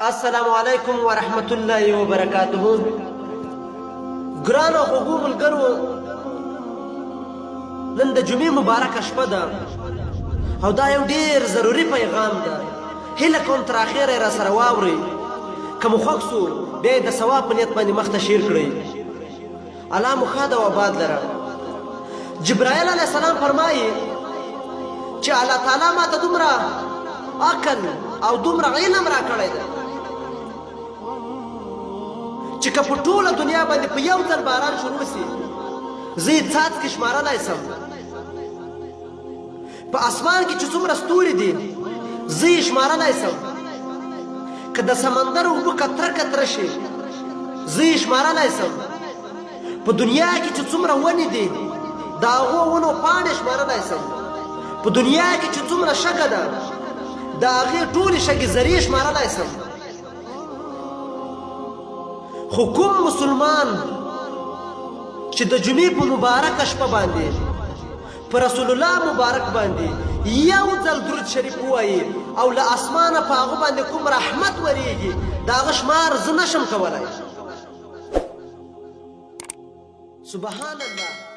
السلام علیکم ورحمت الله وبرکاته. ګرانو خوږو ملګرو، نن د جمعې مبارکه شپه ده او دا یو ډېر ضروري پیغام ده. هیله کوم تر اخره را سره واورئ. که مو خوښ سو بیا یې د ثواب په نیت باندې مخته شیر کړئ. الله مو ښاد او آباد لره. جبرائیل علیه السلام فرمایي چې الله تعالی ما ته دومره عقل او دومره علم را کړی ده چې که په ټوله دنیا باندې په یو ځل باران شروع سي زه یې څاڅکي شمارلی سم. په اسمان کې چې څومره ستوري دي زه یې شمارلی سم. که د سمندر اوبه کتره کتره شي زه یې شمارلی سم. په دنیا کې چې څومره ونې دي د هغو ونو پاڼې شمارلی سم. په دنیا کې چې څومره شګه ده د هغې ټولې شګې ذرې شمارلی سم. خو کوم مسلمان چې د جمعې په مبارکه شپه باندې په رسول الله مبارک باندې یو ځل درود شریف ووایي او له اسمانه په هغه باندې کوم رحمت وریږي د هغه شمار زه نشم کولی. سبحان الله.